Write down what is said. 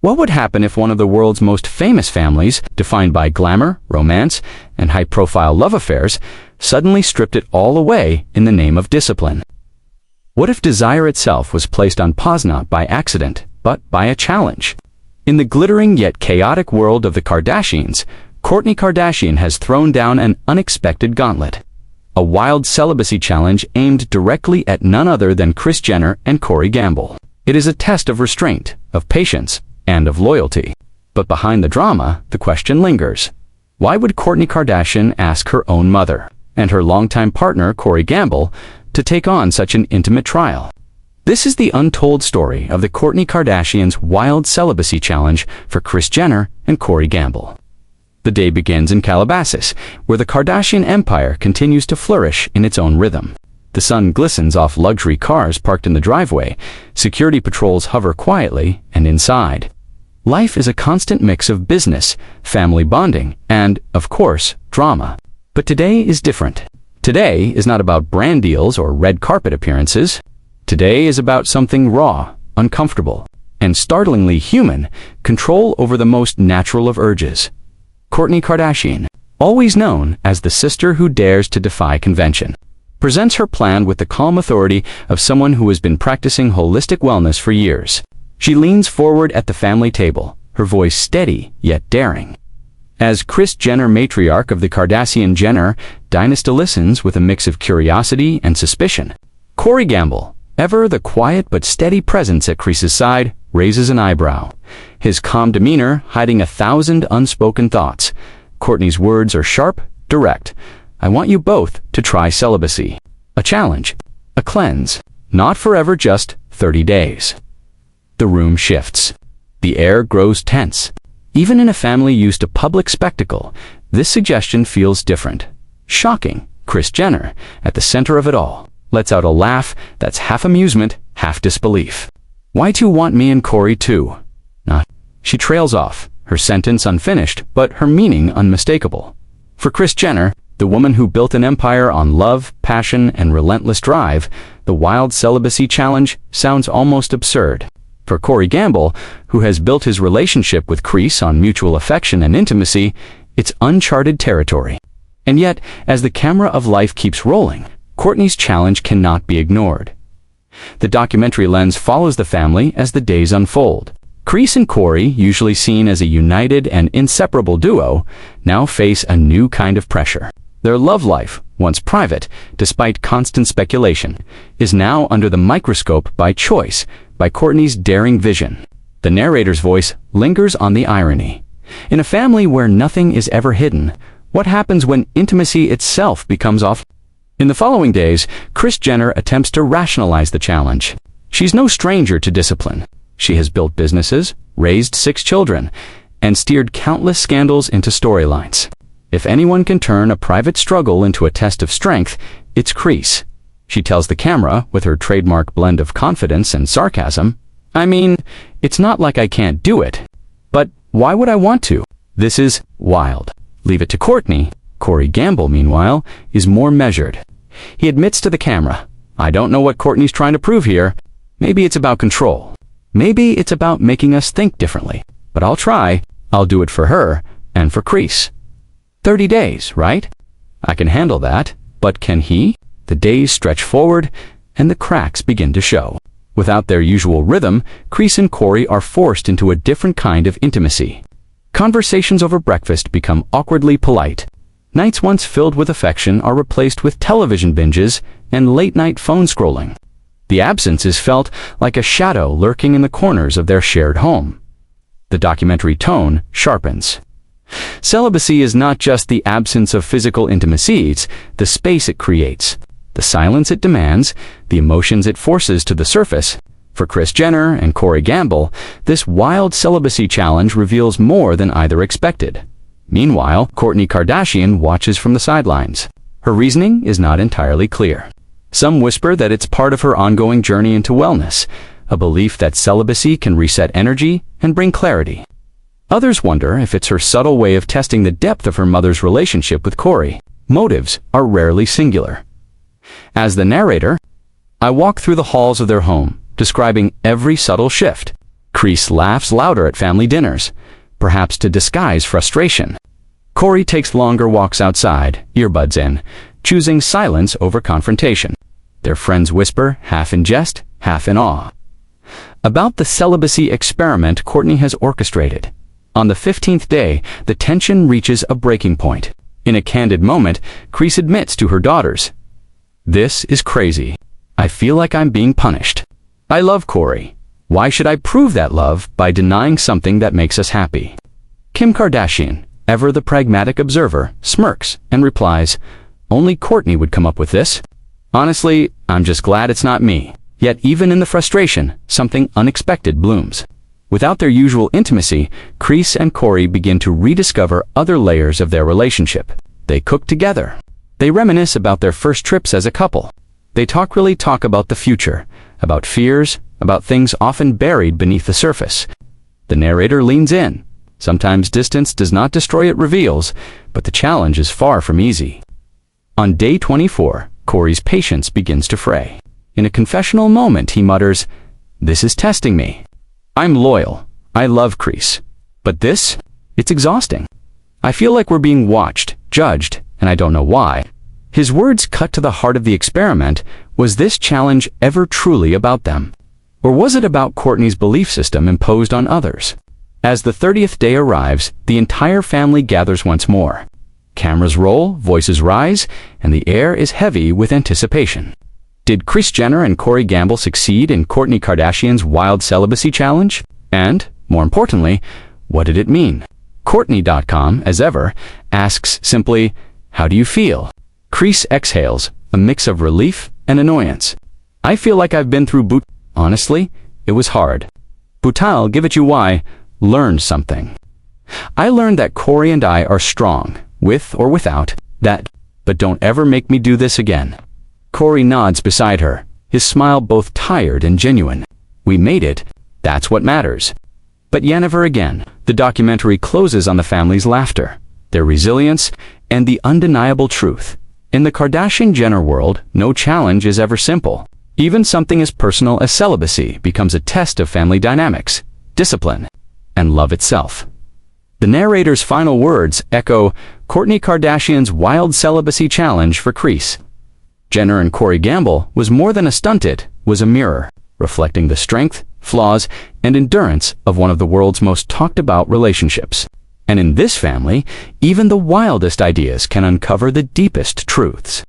What would happen if one of the world's most famous families, defined by glamour, romance, and high-profile love affairs, suddenly stripped it all away in the name of discipline? What if desire itself was placed on pause not by accident, but by a challenge? In the glittering yet chaotic world of the Kardashians, Kourtney Kardashian has thrown down an unexpected gauntlet. A wild celibacy challenge aimed directly at none other than Kris Jenner and Corey Gamble. It is a test of restraint, of patience, and of loyalty. But behind the drama, the question lingers. Why would Kourtney Kardashian ask her own mother, and her longtime partner Corey Gamble, to take on such an intimate trial? This is the untold story of the Kourtney Kardashians' wild celibacy challenge for Kris Jenner and Corey Gamble. The day begins in Calabasas, where the Kardashian empire continues to flourish in its own rhythm. The sun glistens off luxury cars parked in the driveway, security patrols hover quietly, and inside, life is a constant mix of business, family bonding, and, of course, drama. But today is different. Today is not about brand deals or red carpet appearances. Today is about something raw, uncomfortable, and startlingly human: control over the most natural of urges. Kourtney Kardashian, always known as the sister who dares to defy convention, presents her plan with the calm authority of someone who has been practicing holistic wellness for years. She leans forward at the family table, her voice steady yet daring. As Kris Jenner, matriarch of the Kardashian-Jenner dynasty, listens with a mix of curiosity and suspicion. Corey Gamble, ever the quiet but steady presence at Kris's side, raises an eyebrow, his calm demeanor hiding 1,000 unspoken thoughts. Kourtney's words are sharp, direct. I want you both to try celibacy. A challenge, a cleanse, not forever, just 30 days. The room shifts. The air grows tense. Even in a family used to public spectacle, this suggestion feels different. Shocking. Kris Jenner, at the center of it all, lets out a laugh that's half amusement, half disbelief. Why do you want me and Corey too? Not. She trails off, her sentence unfinished, but her meaning unmistakable. For Kris Jenner, the woman who built an empire on love, passion, and relentless drive, the wild celibacy challenge sounds almost absurd. For Corey Gamble, who has built his relationship with Kris on mutual affection and intimacy, it's uncharted territory. And yet, as the camera of life keeps rolling, Kourtney's challenge cannot be ignored. The documentary lens follows the family as the days unfold. Kris and Corey, usually seen as a united and inseparable duo, now face a new kind of pressure. Their love life, once private, despite constant speculation, is now under the microscope by choice, by Kourtney's daring vision. The narrator's voice lingers on the irony. In a family where nothing is ever hidden, what happens when intimacy itself becomes off? In the following days, Kris Jenner attempts to rationalize the challenge. She's no stranger to discipline. She has built businesses, raised 6 children, and steered countless scandals into storylines. If anyone can turn a private struggle into a test of strength, it's Kris. She tells the camera, with her trademark blend of confidence and sarcasm, I mean, it's not like I can't do it. But why would I want to? This is wild. Leave it to Kourtney. Corey Gamble, meanwhile, is more measured. He admits to the camera, I don't know what Kourtney's trying to prove here. Maybe it's about control. Maybe it's about making us think differently. But I'll try. I'll do it for her and for Kris. 30 days, right? I can handle that. But can he? The days stretch forward, and the cracks begin to show. Without their usual rhythm, Kris and Corey are forced into a different kind of intimacy. Conversations over breakfast become awkwardly polite. Nights once filled with affection are replaced with television binges and late-night phone scrolling. The absence is felt like a shadow lurking in the corners of their shared home. The documentary tone sharpens. Celibacy is not just the absence of physical intimacy, it's the space it creates, the silence it demands, the emotions it forces to the surface. For Kris Jenner and Corey Gamble, this wild celibacy challenge reveals more than either expected. Meanwhile, Kourtney Kardashian watches from the sidelines. Her reasoning is not entirely clear. Some whisper that it's part of her ongoing journey into wellness, a belief that celibacy can reset energy and bring clarity. Others wonder if it's her subtle way of testing the depth of her mother's relationship with Corey. Motives are rarely singular. As the narrator, I walk through the halls of their home, describing every subtle shift. Kris laughs louder at family dinners, perhaps to disguise frustration. Kourtney takes longer walks outside, earbuds in, choosing silence over confrontation. Their friends whisper, half in jest, half in awe, about the celibacy experiment Kourtney has orchestrated. On the 15th day, the tension reaches a breaking point. In a candid moment, Kris admits to her daughters, "This is crazy. I feel like I'm being punished. I love Kourtney. Why should I prove that love by denying something that makes us happy?" Kim Kardashian, ever the pragmatic observer, smirks and replies, "Only Kourtney would come up with this. Honestly, I'm just glad it's not me." Yet even in the frustration, something unexpected blooms. Without their usual intimacy, Kris and Kourtney begin to rediscover other layers of their relationship. They cook together. They reminisce about their first trips as a couple. They talk about the future, about fears, about things often buried beneath the surface. The narrator leans in. Sometimes distance does not destroy, it reveals, but the challenge is far from easy. On day 24, Kourtney's patience begins to fray. In a confessional moment, he mutters, "This is testing me. I'm loyal. I love Kris. But this? It's exhausting. I feel like we're being watched, judged, and I don't know why." His words cut to the heart of the experiment. Was this challenge ever truly about them? Or was it about Kourtney's belief system imposed on others? As the 30th day arrives, the entire family gathers once more. Cameras roll, voices rise, and the air is heavy with anticipation. Did Kris Jenner and Kourtney Gamble succeed in Kourtney Kardashian's wild celibacy challenge? And, more importantly, what did it mean? Kourtney.com, as ever, asks simply, "How do you feel?" Kris exhales, a mix of relief and annoyance. "I feel like I've been through boot. Honestly, it was hard. But I'll give it you why. Learned something. I learned that Kourtney and I are strong, with or without that, but don't ever make me do this again." Kourtney nods beside her, his smile both tired and genuine. "We made it. That's what matters." But yet never again. The documentary closes on the family's laughter, their resilience, and the undeniable truth. In the Kardashian-Jenner world, no challenge is ever simple. Even something as personal as celibacy becomes a test of family dynamics, discipline, and love itself. The narrator's final words echo Kourtney Kardashian's wild celibacy challenge for Kris Jenner and Kourtney Gamble was more than a stunt, it was a mirror, reflecting the strength, flaws, and endurance of one of the world's most talked about relationships. And in this family, even the wildest ideas can uncover the deepest truths.